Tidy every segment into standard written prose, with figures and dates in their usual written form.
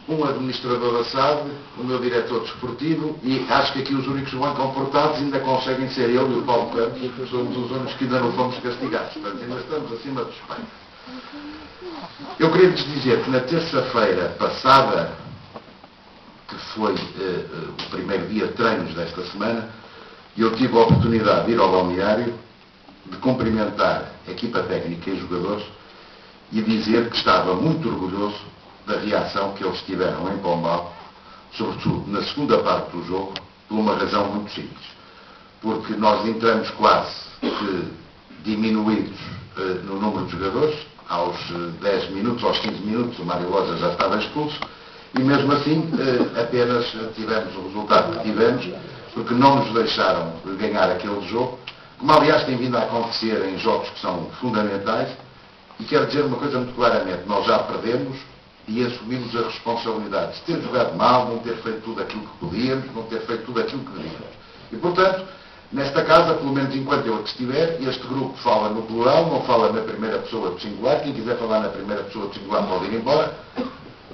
um administrador da SAD, o meu diretor desportivo, e acho que aqui os únicos que vão comportados ainda conseguem ser eu e o Paulo Campos, que somos os únicos que ainda não fomos castigados. Portanto, ainda estamos acima dos pais. Eu queria lhes dizer que na terça-feira passada, que foi o primeiro dia de treinos desta semana, eu tive a oportunidade de ir ao balneário, de cumprimentar a equipa técnica e jogadores e dizer que estava muito orgulhoso da reação que eles tiveram em Pombal, sobretudo na segunda parte do jogo, por uma razão muito simples. Porque nós entramos quase que diminuídos no número de jogadores, aos 10 minutos, aos 15 minutos, o Mário Loja já estava expulso, e mesmo assim apenas tivemos o resultado que tivemos, porque não nos deixaram ganhar aquele jogo, como aliás tem vindo a acontecer em jogos que são fundamentais, e quero dizer uma coisa muito claramente, nós já perdemos e assumimos a responsabilidade de ter jogado mal, não ter feito tudo aquilo que podíamos, não ter feito tudo aquilo que devíamos. E portanto, nesta casa, pelo menos enquanto eu aqui estiver, este grupo fala no plural, não fala na primeira pessoa do singular, quem quiser falar na primeira pessoa do singular pode ir embora,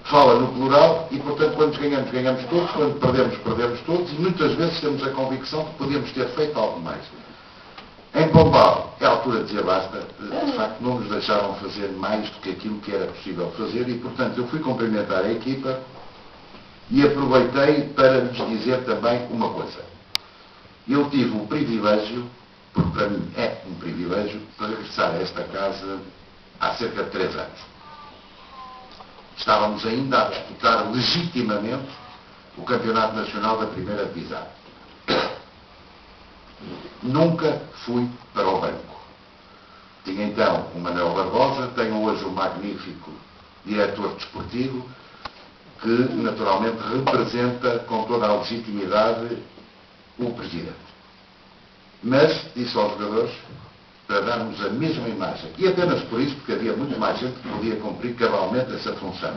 fala no plural e, portanto, quando ganhamos, ganhamos todos, quando perdemos, perdemos todos e muitas vezes temos a convicção que podíamos ter feito algo mais. Em Pombal, é a altura de dizer basta, de facto não nos deixaram fazer mais do que aquilo que era possível fazer e, portanto, eu fui cumprimentar a equipa e aproveitei para lhes dizer também uma coisa. Eu tive o privilégio, porque para mim é um privilégio, de regressar a esta casa há cerca de 3 anos. Estávamos ainda a disputar legitimamente o Campeonato Nacional da Primeira Divisão. Nunca fui para o banco. Tinha então o Manuel Barbosa, tenho hoje o magnífico diretor desportivo, que naturalmente representa com toda a legitimidade o Presidente. Mas disse aos jogadores para darmos a mesma imagem, e apenas por isso, porque havia muito mais gente que podia cumprir cabalmente essa função,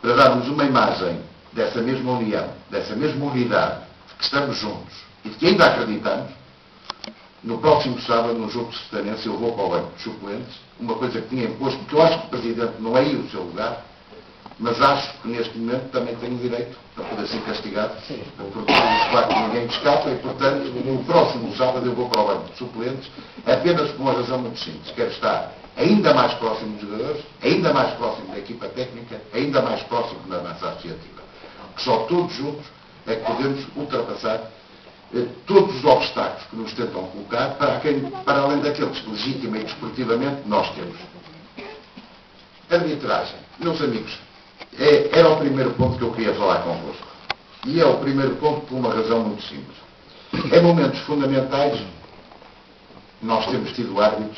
para darmos uma imagem dessa mesma união, dessa mesma unidade, de que estamos juntos, e de que ainda acreditamos, no próximo sábado, no jogo de Sertanense, eu vou para o banco de suplentes, uma coisa que tinha imposto, porque eu acho que o Presidente não é aí o seu lugar, mas acho que neste momento também tenho direito a poder ser castigado, porque claro que ninguém escapa e, portanto, no próximo sábado eu vou para o banco de suplentes, apenas por uma razão muito simples, quero estar ainda mais próximo dos jogadores, ainda mais próximo da equipa técnica, ainda mais próximo da massa associativa. Que só todos juntos é que podemos ultrapassar todos os obstáculos que nos tentam colocar para além daqueles que legítima e desportivamente nós temos. Arbitragem. Meus amigos, era o primeiro ponto que eu queria falar convosco. E é o primeiro ponto por uma razão muito simples. Em momentos fundamentais, nós temos tido árbitros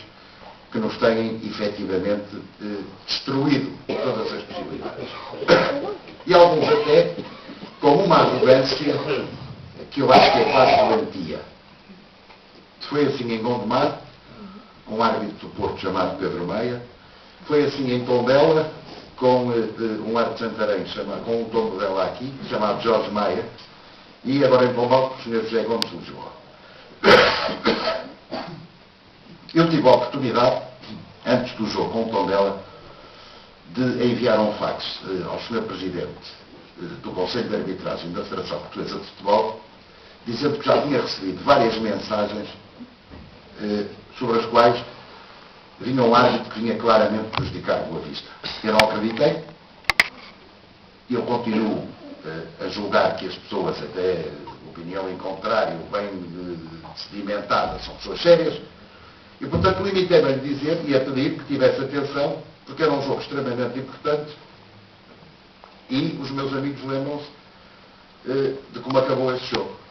que nos têm efetivamente destruído todas as possibilidades. E alguns até com uma arrogância que eu acho que é quase doentia. Foi assim em Gondomar, um árbitro do Porto chamado Pedro Meia, foi assim em Tondela, com um árbitro de Santarém, com um tombo dela aqui, chamado Jorge Maia, e agora em Pombal, com o Sr. José Gomes de Lisboa. Eu tive a oportunidade, antes do jogo com o Tondela, de enviar um fax ao Sr. Presidente do Conselho de Arbitragem da Federação Portuguesa de Futebol, dizendo que já tinha recebido várias mensagens sobre as quais vinha um árbitro que vinha claramente prejudicar a Boa Vista. Eu não acreditei. Eu continuo a julgar que as pessoas, até opinião em contrário, bem sedimentadas, são pessoas sérias. E, portanto, limitei-me a lhe dizer e a pedir que tivesse atenção, porque era um jogo extremamente importante e os meus amigos lembram-se de como acabou esse jogo.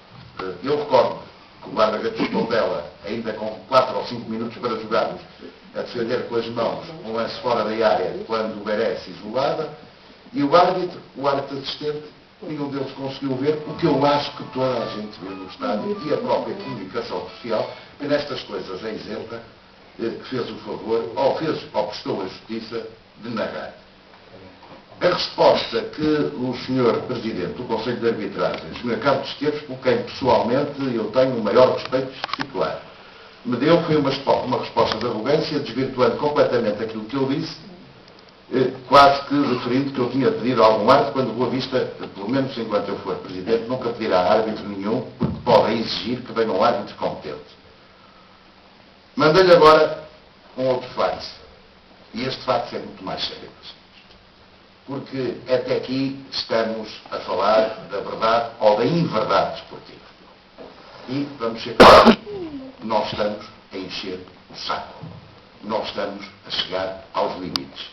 Eu recordo que o guarda-redes de Tondela, ainda com 4 ou 5 minutos para jogarmos, a defender com as mãos um lance fora da área quando merece isolada, e o árbitro assistente, nenhum deles conseguiu ver o que eu acho que toda a gente vê no estádio e a própria comunicação social, que nestas coisas é isenta, fez o favor, ou prestou a justiça de narrar. A resposta que o Sr. Presidente do Conselho de Arbitragem, o Sr. Carlos Esteves, por quem pessoalmente eu tenho o maior respeito particular, me deu foi uma resposta de arrogância, desvirtuando completamente aquilo que eu disse, quase que referindo que eu tinha pedido algum árbitro, quando Boa Vista, pelo menos enquanto eu for Presidente, nunca pedirá árbitro nenhum, porque podem exigir que venham árbitros competentes. Mandei-lhe agora um outro fax. E este fax é muito mais sério. Porque até aqui estamos a falar da verdade ou da inverdade desportiva. E vamos ser claros, nós estamos a encher o saco. Nós estamos a chegar aos limites.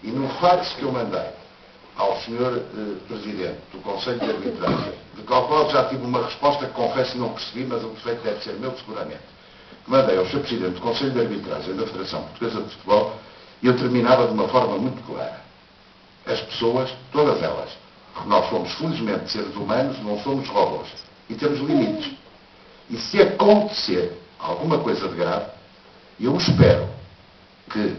E no fax que eu mandei ao Sr. Presidente do Conselho de Arbitragem, de qual já tive uma resposta que confesso que não percebi, mas o defeito deve ser meu seguramente, que mandei ao Sr. Presidente do Conselho de Arbitragem da Federação Portuguesa de Futebol, e eu terminava de uma forma muito clara. As pessoas, todas elas, porque nós somos felizmente seres humanos, não somos robôs, e temos limites. E se acontecer alguma coisa de grave, eu espero que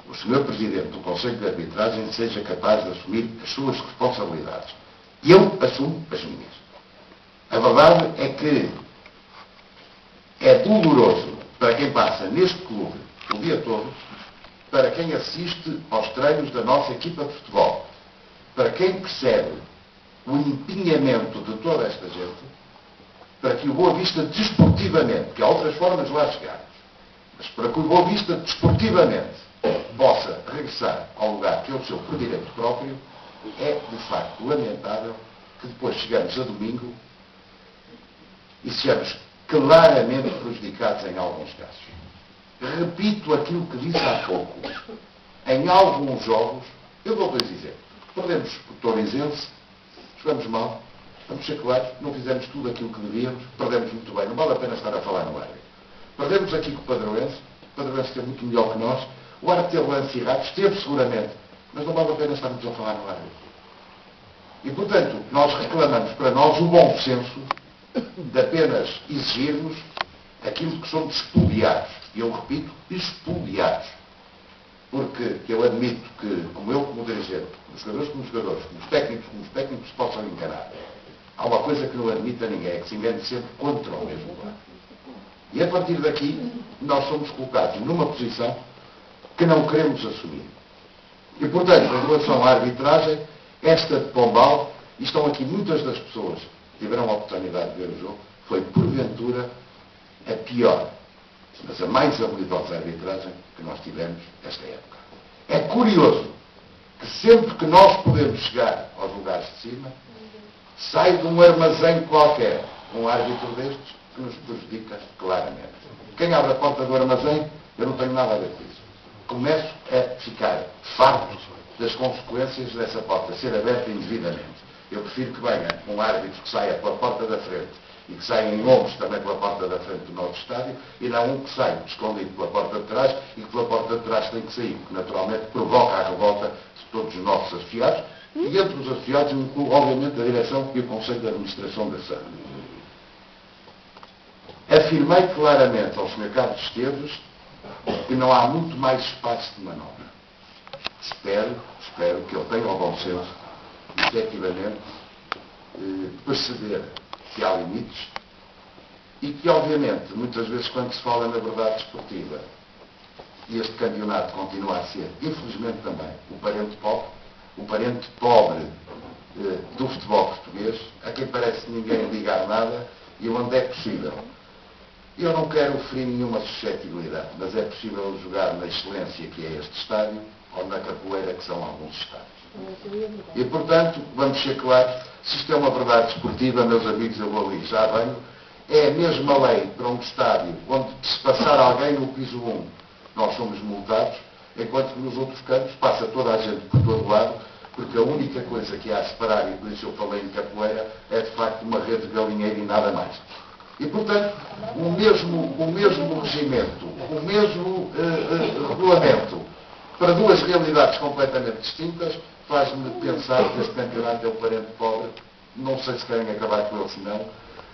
o Sr. Presidente do Conselho de Arbitragem seja capaz de assumir as suas responsabilidades. E eu assumo as minhas. A verdade é que é doloroso para quem passa neste clube o dia todo, para quem assiste aos treinos da nossa equipa de futebol, para quem percebe o empenhamento de toda esta gente, para que o Boa Vista desportivamente, que há outras formas de lá chegarmos, mas para que o Boa Vista desportivamente possa regressar ao lugar que é o seu por direito próprio, é de facto lamentável que depois chegamos a domingo e sejamos claramente prejudicados em alguns casos. Repito aquilo que disse há pouco. Em alguns jogos, eu dou dois exemplos. Perdemos o Torrizense, jogamos mal, vamos ser claros, não fizemos tudo aquilo que devíamos, perdemos muito bem, não vale a pena estar a falar no árbitro. Perdemos aqui com o Padroense esteve muito melhor que nós, o árbitro teve lance errado, esteve seguramente, mas não vale a pena estarmos a falar no árbitro. E, portanto, nós reclamamos para nós o bom senso de apenas exigirmos aquilo que somos expoliados. E eu repito, expoliados. Porque eu admito que, como eu, como dirigente, os jogadores como os jogadores, como os técnicos se possam encarar. Há uma coisa que não admite a ninguém, é que se engane sempre contra o mesmo lado. E a partir daqui, nós somos colocados numa posição que não queremos assumir. E, portanto, em relação à arbitragem, esta de Pombal, e estão aqui muitas das pessoas que tiveram a oportunidade de ver o jogo, foi, porventura, a pior, mas a mais habilidosa arbitragem que nós tivemos esta época. É curioso que sempre que nós podemos chegar aos lugares de cima, sai de um armazém qualquer um árbitro destes que nos prejudica claramente. Quem abre a porta do armazém, eu não tenho nada a ver com isso. Começo a ficar farto das consequências dessa porta ser aberta indevidamente. Eu prefiro que venha um árbitro que saia pela porta da frente e que saia em ombros também pela porta da frente do nosso estádio, e não um que sai escondido pela porta de trás e que pela porta de trás tem que sair, porque naturalmente provoca a revolta de todos os nossos associados, e entre os associados inclui, obviamente, a direção e o Conselho de Administração da SAD. Afirmei claramente ao Sr. Carlos Esteves que não há muito mais espaço de manobra. Espero que ele tenha o bom senso de, efetivamente, perceber que há limites e que, obviamente, muitas vezes, quando se fala na verdade desportiva, e este campeonato continua a ser, infelizmente também, o parente pobre do futebol português, a quem parece ninguém ligar nada e onde é possível. Eu não quero ferir nenhuma suscetibilidade, mas é possível jogar na excelência que é este estádio ou na capoeira que são alguns estádios. E, portanto, vamos ser claros, se isto é uma verdade desportiva, meus amigos, eu vou ali, já venho, é a mesma lei para um estádio onde se passar alguém no piso 1, nós somos multados, enquanto que nos outros campos passa toda a gente por todo lado, porque a única coisa que há a separar, e por isso eu falei em capoeira, é de facto uma rede de galinheiro e nada mais. E, portanto, o mesmo regimento, o mesmo regulamento, para duas realidades completamente distintas, faz-me pensar que este campeonato é o parente pobre. Não sei se querem acabar com ele, se não.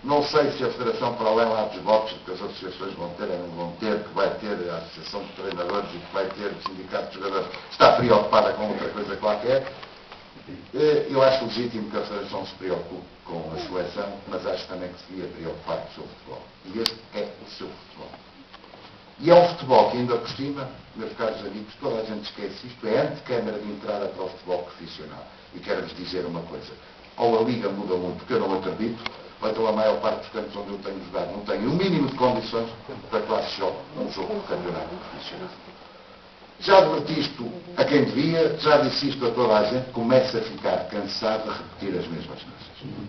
Não sei se a Federação, para além lá dos votos que as associações vão ter, ou não vão ter, que vai ter a Associação de Treinadores e que vai ter o Sindicato de Jogadores, está preocupada com outra coisa qualquer. Eu acho legítimo que a Federação se preocupe com a seleção, mas acho também que se devia preocupar com o seu futebol. E este é o seu futebol. E é um futebol que ainda por cima, meus caros amigos, toda a gente esquece isto, é antecâmara de entrada para o futebol profissional. E quero-vos dizer uma coisa, ou a Liga muda muito, porque eu não acredito, ou então a maior parte dos campos onde eu tenho jogado não tenho o mínimo de condições para que lá se jogue um jogo de campeonato profissional. Já adverti isto a quem devia, já disse isto a toda a gente, começa a ficar cansado de repetir as mesmas coisas.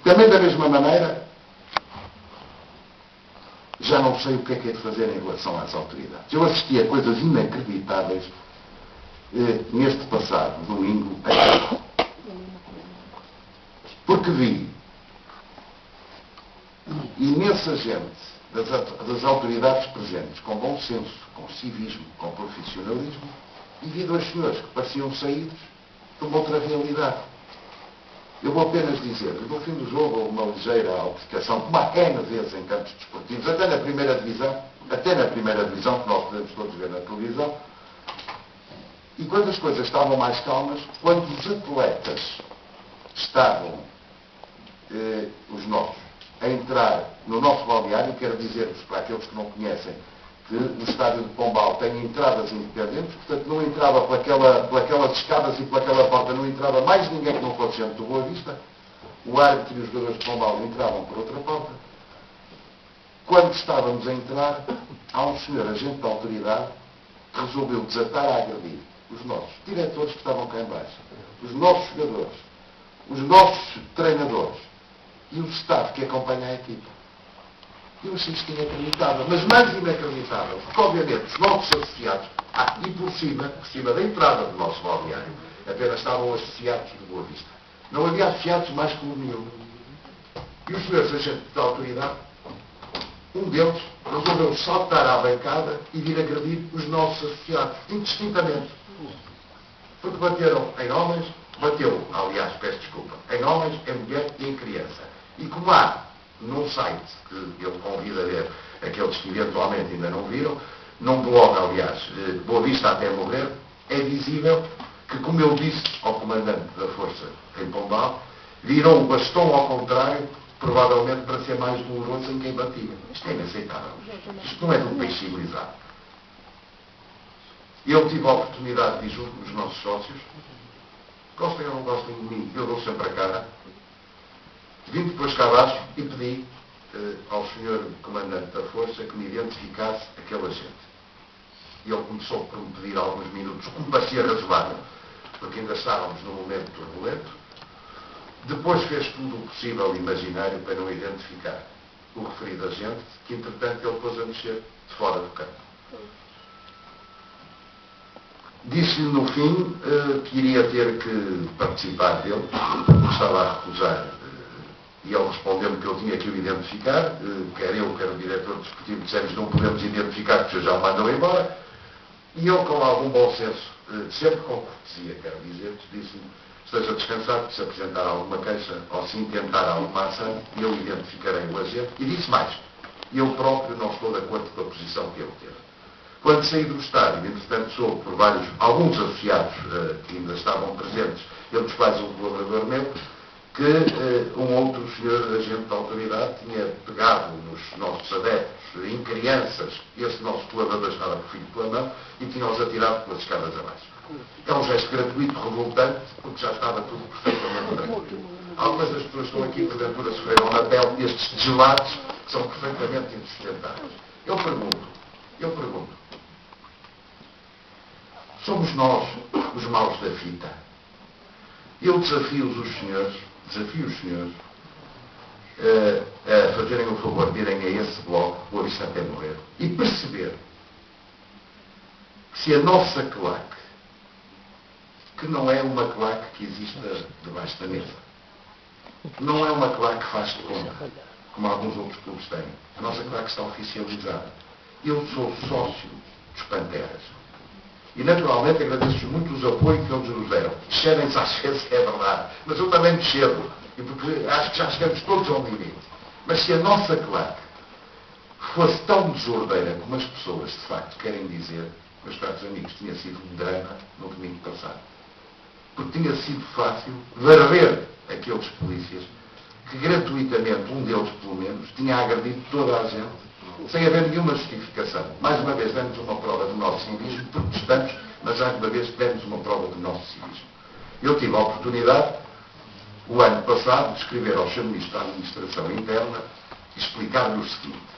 Também da mesma maneira, já não sei o que é de fazer em relação às autoridades. Eu assisti a coisas inacreditáveis neste passado domingo, porque vi imensa gente das autoridades presentes, com bom senso, com civismo, com profissionalismo, e vi dois senhores que pareciam saídos de uma outra realidade. Eu vou apenas dizer que no fim do jogo houve uma ligeira altercação, como há N vezes em campos desportivos, até na primeira divisão, que nós podemos todos ver na televisão, e quando as coisas estavam mais calmas, quando os atletas estavam, os nossos, a entrar no nosso balneário, quero dizer-vos para aqueles que não conhecem, que o estádio de Pombal tem entradas independentes, portanto não entrava pelas escadas e pelaquela porta, não entrava mais ninguém que não fosse gente do Boa Vista. O árbitro e os jogadores de Pombal entravam por outra porta. Quando estávamos a entrar, há um senhor agente da autoridade que resolveu desatar a agredir os nossos diretores que estavam cá em baixo, os nossos jogadores, os nossos treinadores e o staff que acompanha a equipa. Eu achei isto inacreditável, mas mais inacreditável, porque obviamente os nossos associados, e por cima da entrada do nosso balneário, apenas estavam associados de Boa Vista. Não havia associados mais que nenhum. E os senhores agentes da autoridade, um deles resolveu saltar à bancada e vir agredir os nossos associados, indistintamente. Porque bateram em homens, aliás, peço desculpa, em homens, em mulher e em criança. E como há num site que eu convido a ver, aqueles que eventualmente ainda não viram, num blog, aliás, Boa Vista até morrer, é visível que, como eu disse ao comandante da Força em Pombal, virou o bastão ao contrário, provavelmente para ser mais doloroso em quem batia. Isto é inaceitável. Isto não é de um país civilizado. Eu tive a oportunidade de ir junto com os nossos sócios, gostem ou não gostem de mim, eu dou sempre a cara. Vim depois cá abaixo e pedi ao senhor comandante da Força que me identificasse aquele agente. E ele começou por me pedir alguns minutos, como parecia razoável, porque ainda estávamos num momento turbulento. Depois fez tudo o possível e imaginário para não identificar o referido agente, que entretanto ele pôs a mexer de fora do campo. Disse-lhe no fim que iria ter que participar dele, porque estava a recusar. E ele respondeu-me que eu tinha que o identificar, quer eu, quer o diretor desportivo, dissemos não podemos identificar porque já o mandam embora. E eu, com algum bom senso, sempre com cortesia, quero dizer, disse-me, esteja descansado, que se apresentar alguma queixa ou se intentar alguma ação, eu identificarei o agente. E disse mais, eu próprio não estou de acordo com a posição que ele teve. Quando saí do estádio, entretanto soube por alguns associados que ainda estavam presentes, entre os quais um colaborador meu, que um outro senhor agente da autoridade tinha pegado nos nossos adeptos, em crianças, esse nosso colaborador estava com o filho pela mão, e tinha-os atirado pelas escadas abaixo. É um gesto gratuito, revoltante, porque já estava tudo perfeitamente tranquilo. Algumas das pessoas que estão aqui, porventura, sofreram na pele estes desolados, que são perfeitamente insustentáveis. Eu pergunto, somos nós os maus da fita? Eu desafio os senhores a fazerem o favor de irem a esse bloco, Boa Vista até morrer, e perceber que se a nossa claque, que não é uma claque que existe debaixo da mesa, não é uma claque que faz de conta, como alguns outros clubes têm, a nossa claque está oficializada. Eu sou sócio dos Panteras. E naturalmente agradeço muito os apoios que eles nos deram. Excedem-se às vezes, é verdade. Mas eu também me cedo. E porque acho que já chegamos todos ao limite. Mas se a nossa claque fosse tão desordeira como as pessoas de facto querem dizer, meus caros amigos, tinha sido um drama no domingo passado. Porque tinha sido fácil varrer aqueles polícias que gratuitamente, um deles pelo menos, tinha agredido toda a gente sem haver nenhuma justificação. Mais uma vez demos uma prova do nosso civismo, protestamos, mas mais uma vez demos uma prova do nosso civismo. Eu tive a oportunidade, o ano passado, de escrever ao Sr. Ministro da Administração Interna e explicar-lhe o seguinte.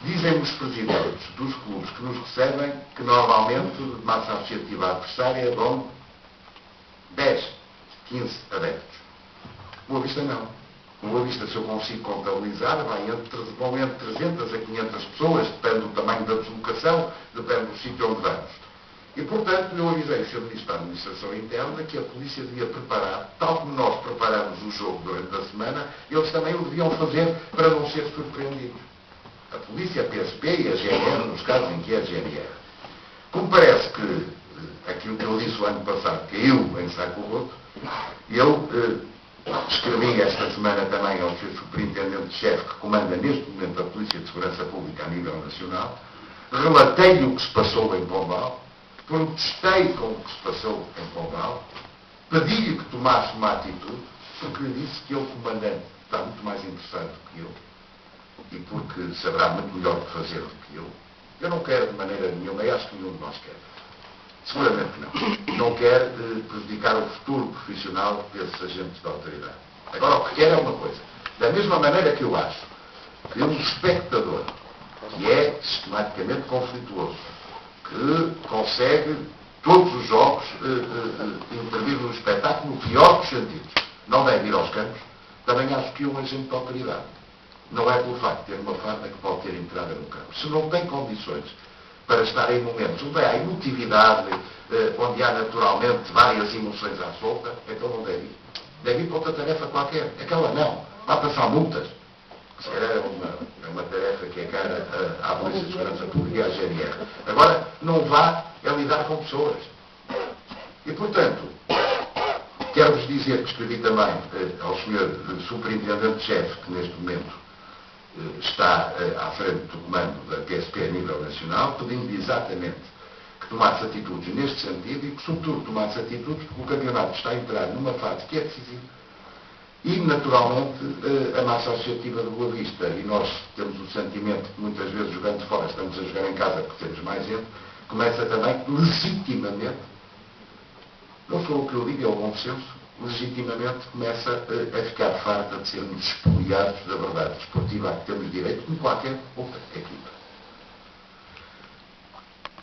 Dizem-me os presidentes dos clubes que nos recebem que normalmente de massa associativa adversária vão 10, 15 adeptos. Boa Vista não. Boa Vista, se eu consigo contabilizar, vão entre 300 a 500 pessoas, depende do tamanho da deslocação, depende do sítio onde vamos. E, portanto, eu avisei o Sr. Ministro da Administração Interna que a polícia devia preparar, tal como nós preparamos o jogo durante a semana, eles também o deviam fazer para não ser surpreendidos. A polícia, a PSP e a GNR, nos casos em que é a GNR. Como parece que aquilo que eu disse o ano passado caiu em saco roto, eu escrevi esta semana também ao Sr. Superintendente-Chefe, que comanda neste momento a Polícia de Segurança Pública a nível nacional, relatei-lhe o que se passou em Pombal, protestei com o que se passou em Pombal, pedi-lhe que tomasse uma atitude, porque lhe disse que ele, comandante, está muito mais interessado do que eu, e porque saberá muito melhor o que fazer do que eu. Eu não quero de maneira nenhuma, e acho que nenhum de nós quer. Seguramente que não. Não quer prejudicar o futuro profissional desses agentes da autoridade. Agora, o que quer é uma coisa. Da mesma maneira que eu acho que um espectador que é sistematicamente conflituoso, que consegue todos os jogos intervir no espetáculo no pior dos sentidos, não deve ir aos campos, também acho que um agente da autoridade não é pelo facto de ter uma farda que pode ter entrada no campo. Se não tem condições para estar em momentos onde há emotividade, onde há naturalmente várias emoções à solta, então não deve ir. Deve ir para outra tarefa qualquer. Aquela não. Vai passar multas. Se calhar é uma tarefa que é cara à Polícia de Segurança Pública e à GNR. Agora, não vá lidar com pessoas. E, portanto, quero-vos dizer que escrevi também ao Sr. Superintendente-Chefe, que neste momento está à frente do comando da PSP a nível nacional, pedindo exatamente que tomasse atitudes neste sentido e que, sobretudo, tomasse atitudes porque o campeonato está a entrar numa fase que é decisiva e, naturalmente, a massa associativa de Boa Vista, e nós temos o sentimento que muitas vezes jogando fora estamos a jogar em casa porque temos mais gente, começa também legitimamente, não sou o que eu digo, é o bom senso, legitimamente começa a ficar farta de sermos expoliados da verdade desportiva a que temos direito, como qualquer outra equipa.